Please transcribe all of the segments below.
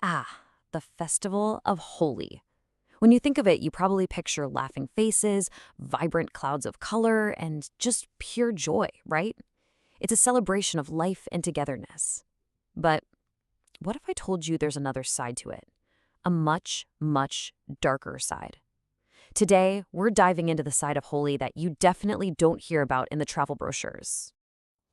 Ah, the festival of Holi. When you think of it, you probably picture laughing faces, vibrant clouds of color, and just pure joy, right? It's a celebration of life and togetherness. But what if I told you there's another side to it? A much, much darker side. Today, we're diving into the side of Holi that you definitely don't hear about in the travel brochures.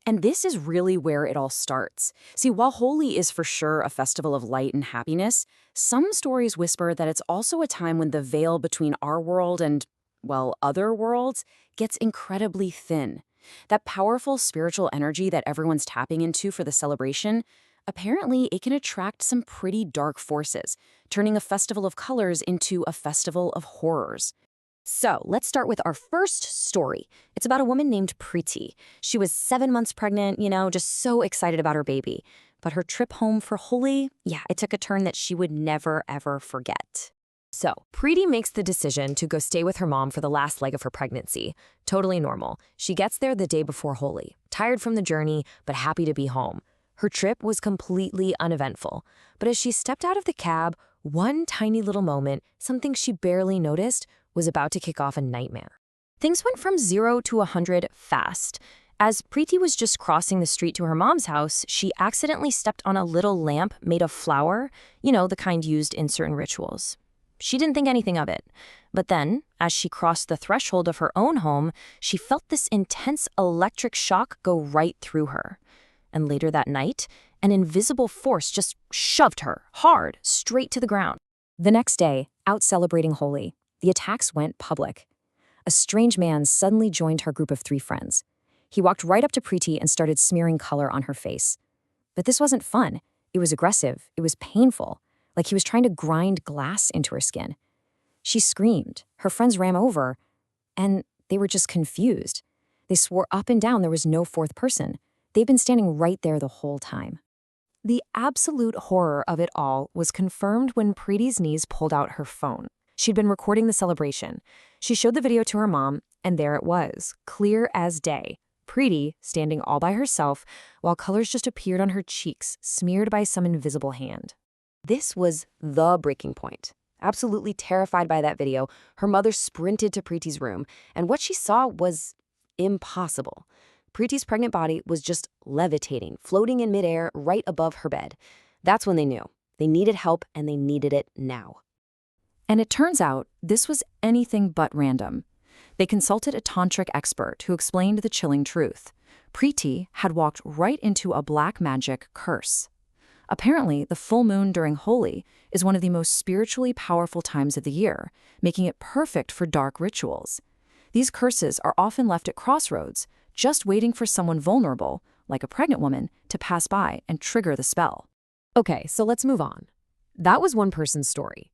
And this is really where it all starts. See, while Holi is for sure a festival of light and happiness, some stories whisper that it's also a time when the veil between our world and, well, other worlds gets incredibly thin. That powerful spiritual energy that everyone's tapping into for the celebration, apparently it can attract some pretty dark forces, turning a festival of colors into a festival of horrors. So let's start with our first story. It's about a woman named Preeti. She was 7 months pregnant, just so excited about her baby. But her trip home for Holi, it took a turn that she would never, ever forget. So, Preeti makes the decision to go stay with her mom for the last leg of her pregnancy. Totally normal. She gets there the day before Holi, tired from the journey, but happy to be home. Her trip was completely uneventful. But as she stepped out of the cab, one tiny little moment, something she barely noticed, was about to kick off a nightmare. Things went from 0 to 100 fast. As Preeti was just crossing the street to her mom's house, she accidentally stepped on a little lamp made of flour, the kind used in certain rituals. She didn't think anything of it. But then, as she crossed the threshold of her own home, she felt this intense electric shock go right through her. And later that night, an invisible force just shoved her, hard, straight to the ground. The next day, out celebrating Holi, the attacks went public. A strange man suddenly joined her group of 3 friends. He walked right up to Preeti and started smearing color on her face. But this wasn't fun. It was aggressive. It was painful, like he was trying to grind glass into her skin. She screamed. Her friends ran over, and they were just confused. They swore up and down there was no fourth person. They'd been standing right there the whole time. The absolute horror of it all was confirmed when Preeti's niece pulled out her phone. She'd been recording the celebration. She showed the video to her mom, and there it was, clear as day. Preeti standing all by herself, while colors just appeared on her cheeks, smeared by some invisible hand. This was the breaking point. Absolutely terrified by that video, her mother sprinted to Preeti's room, and what she saw was impossible. Preeti's pregnant body was just levitating, floating in midair right above her bed. That's when they knew. They needed help, and they needed it now. And it turns out this was anything but random. They consulted a tantric expert who explained the chilling truth. Preeti had walked right into a black magic curse. Apparently, the full moon during Holi is one of the most spiritually powerful times of the year, making it perfect for dark rituals. These curses are often left at crossroads, just waiting for someone vulnerable, like a pregnant woman, to pass by and trigger the spell. Okay, so let's move on. That was one person's story.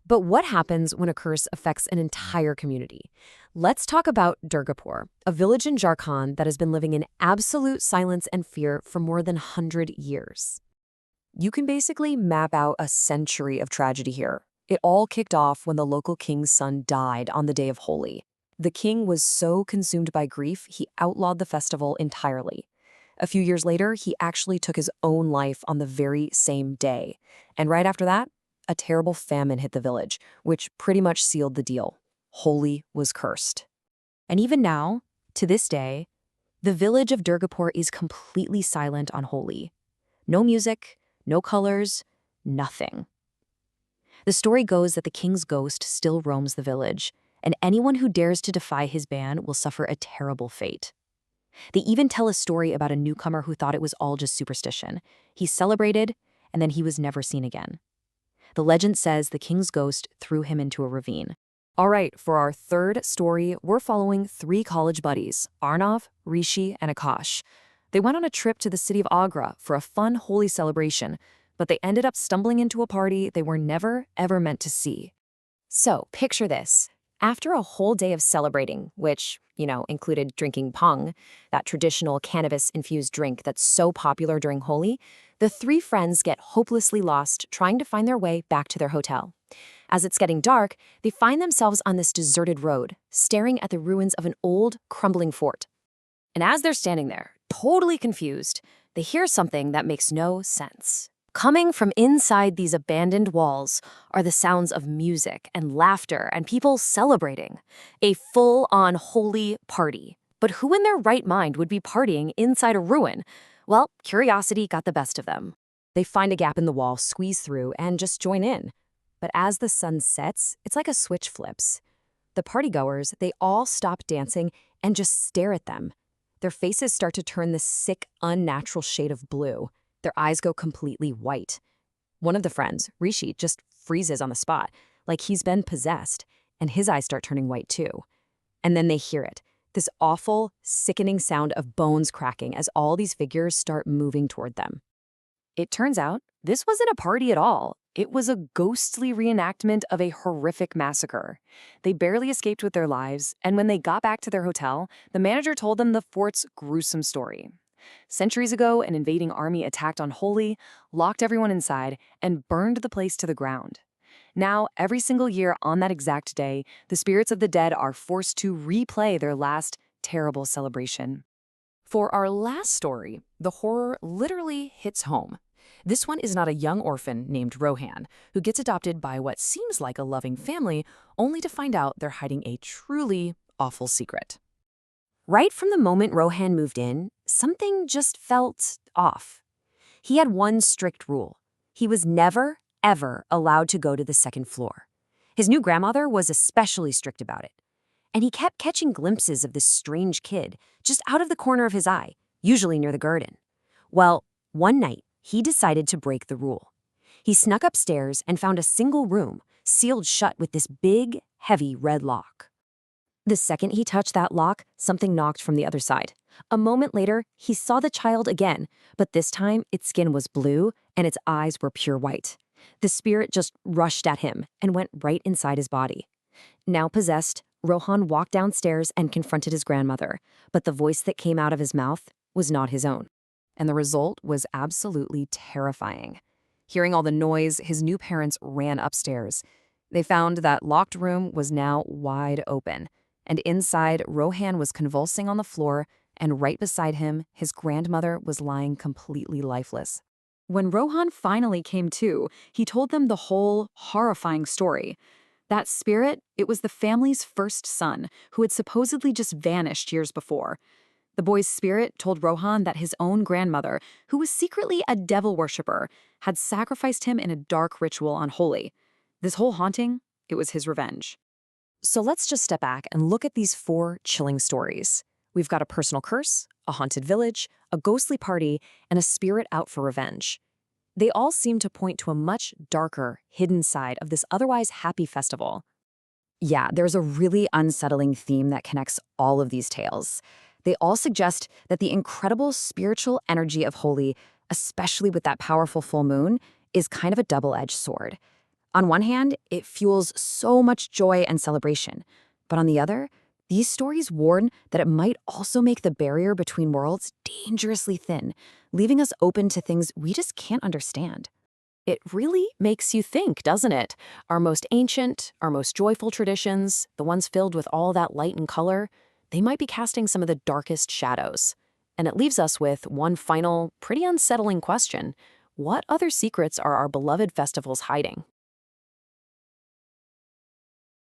But what happens when a curse affects an entire community? Let's talk about Durgapur, a village in Jharkhand that has been living in absolute silence and fear for more than 100 years. You can basically map out a century of tragedy here. It all kicked off when the local king's son died on the day of Holi. The king was so consumed by grief, he outlawed the festival entirely. A few years later, he actually took his own life on the very same day. And right after that, a terrible famine hit the village, which pretty much sealed the deal. Holi was cursed. And even now, to this day, the village of Durgapur is completely silent on Holi. No music, no colors, nothing. The story goes that the king's ghost still roams the village, and anyone who dares to defy his ban will suffer a terrible fate. They even tell a story about a newcomer who thought it was all just superstition. He celebrated, and then he was never seen again. The legend says the king's ghost threw him into a ravine. All right, for our third story, we're following 3 college buddies, Arnav, Rishi, and Akash. They went on a trip to the city of Agra for a fun Holi celebration, but they ended up stumbling into a party they were never, ever meant to see. So, picture this. After a whole day of celebrating, which, included drinking bhang, that traditional cannabis-infused drink that's so popular during Holi, the 3 friends get hopelessly lost trying to find their way back to their hotel. As it's getting dark, they find themselves on this deserted road, staring at the ruins of an old, crumbling fort. And as they're standing there, totally confused, they hear something that makes no sense. Coming from inside these abandoned walls are the sounds of music and laughter and people celebrating. A full-on holy party. But who in their right mind would be partying inside a ruin? Well, curiosity got the best of them. They find a gap in the wall, squeeze through, and just join in. But as the sun sets, it's like a switch flips. The partygoers, they all stop dancing and just stare at them. Their faces start to turn this sick, unnatural shade of blue. Their eyes go completely white. One of the friends, Rishi, just freezes on the spot, like he's been possessed, and his eyes start turning white too. And then they hear it, this awful, sickening sound of bones cracking as all these figures start moving toward them. It turns out, this wasn't a party at all. It was a ghostly reenactment of a horrific massacre. They barely escaped with their lives, and when they got back to their hotel, the manager told them the fort's gruesome story. Centuries ago, an invading army attacked on Holi, locked everyone inside, and burned the place to the ground. Now, every single year on that exact day, the spirits of the dead are forced to replay their last terrible celebration. For our last story, the horror literally hits home. This one is not a young orphan named Rohan, who gets adopted by what seems like a loving family, only to find out they're hiding a truly awful secret. Right from the moment Rohan moved in, something just felt off. He had one strict rule. He was never, ever allowed to go to the second floor. His new grandmother was especially strict about it. And he kept catching glimpses of this strange kid just out of the corner of his eye, usually near the garden. Well, one night, he decided to break the rule. He snuck upstairs and found a single room, sealed shut with this big, heavy red lock. The second he touched that lock, something knocked from the other side. A moment later, he saw the child again, but this time its skin was blue and its eyes were pure white. The spirit just rushed at him and went right inside his body. Now possessed, Rohan walked downstairs and confronted his grandmother, but the voice that came out of his mouth was not his own. And the result was absolutely terrifying. Hearing all the noise, his new parents ran upstairs. They found that locked room was now wide open. And inside, Rohan was convulsing on the floor, and right beside him, his grandmother was lying completely lifeless. When Rohan finally came to, he told them the whole horrifying story. That spirit, it was the family's first son, who had supposedly just vanished years before. The boy's spirit told Rohan that his own grandmother, who was secretly a devil worshiper, had sacrificed him in a dark ritual on Holi. This whole haunting, it was his revenge. So let's just step back and look at these 4 chilling stories. We've got a personal curse, a haunted village, a ghostly party, and a spirit out for revenge. They all seem to point to a much darker, hidden side of this otherwise happy festival. Yeah, there's a really unsettling theme that connects all of these tales. They all suggest that the incredible spiritual energy of Holi, especially with that powerful full moon, is kind of a double-edged sword. On one hand, it fuels so much joy and celebration. But on the other, these stories warn that it might also make the barrier between worlds dangerously thin, leaving us open to things we just can't understand. It really makes you think, doesn't it? Our most ancient, our most joyful traditions, the ones filled with all that light and color, they might be casting some of the darkest shadows. And it leaves us with one final, pretty unsettling question. What other secrets are our beloved festivals hiding?